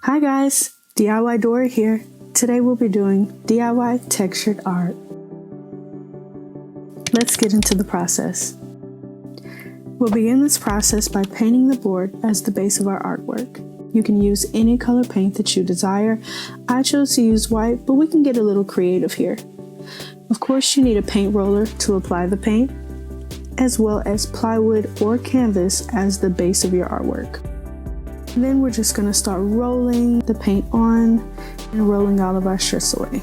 Hi guys, DIYDory here. Today we'll be doing DIY textured art. Let's get into the process. We'll begin this process by painting the board as the base of our artwork. You can use any color paint that you desire. I chose to use white, but we can get a little creative here. Of course, you need a paint roller to apply the paint, as well as plywood or canvas as the base of your artwork. And then we're just going to start rolling the paint on and rolling all of our stress away.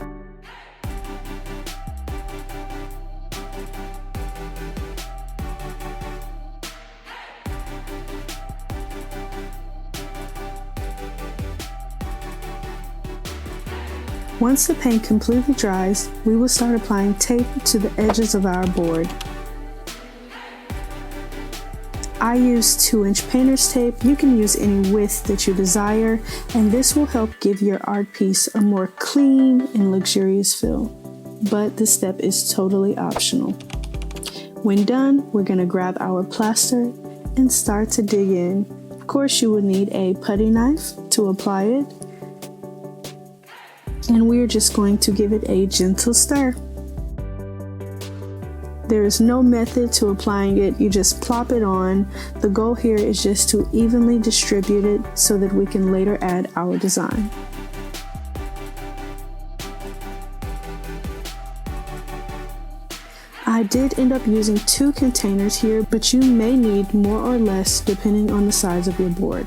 Once the paint completely dries, we will start applying tape to the edges of our board. I use 2-inch painter's tape. You can use any width that you desire, and this will help give your art piece a more clean and luxurious feel. But this step is totally optional. When done, we're going to grab our plaster and start to dig in. Of course, you will need a putty knife to apply it, and we're just going to give it a gentle stir. There is no method to applying it, you just plop it on. The goal here is just to evenly distribute it so that we can later add our design. I did end up using 2 containers here, but you may need more or less depending on the size of your board.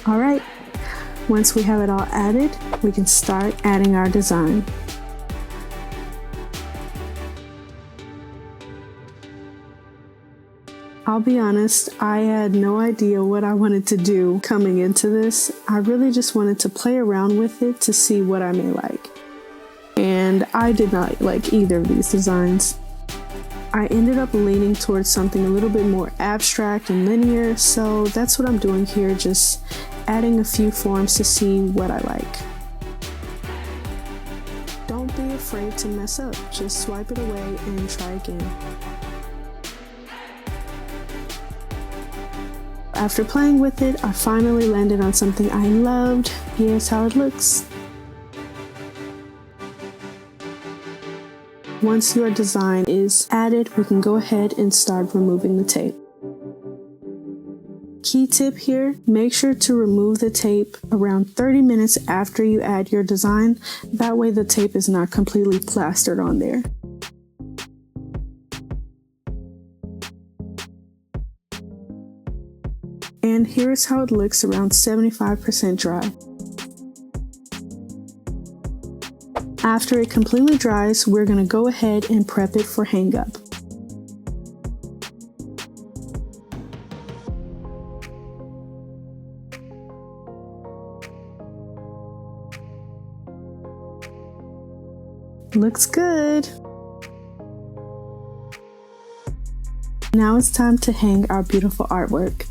All right. Once we have it all added, we can start adding our design. I'll be honest, I had no idea what I wanted to do coming into this. I really just wanted to play around with it to see what I may like. And I did not like either of these designs. I ended up leaning towards something a little bit more abstract and linear, so that's what I'm doing here, just adding a few forms to see what I like. Don't be afraid to mess up, just swipe it away and try again. After playing with it, I finally landed on something I loved. Here's how it looks. Once your design is added, we can go ahead and start removing the tape. Key tip here, make sure to remove the tape around 30 minutes after you add your design. That way the tape is not completely plastered on there. And here's how it looks around 75% dry. After it completely dries, we're going to go ahead and prep it for hang up. Looks good. Now it's time to hang our beautiful artwork.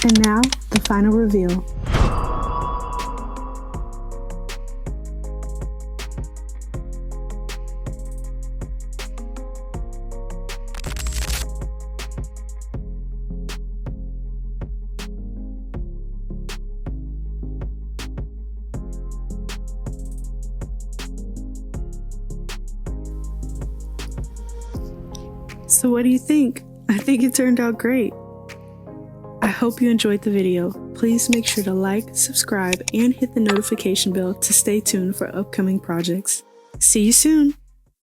And now, the final reveal. So what do you think? I think it turned out great. I hope you enjoyed the video. Please make sure to like, subscribe, and hit the notification bell to stay tuned for upcoming projects. See you soon!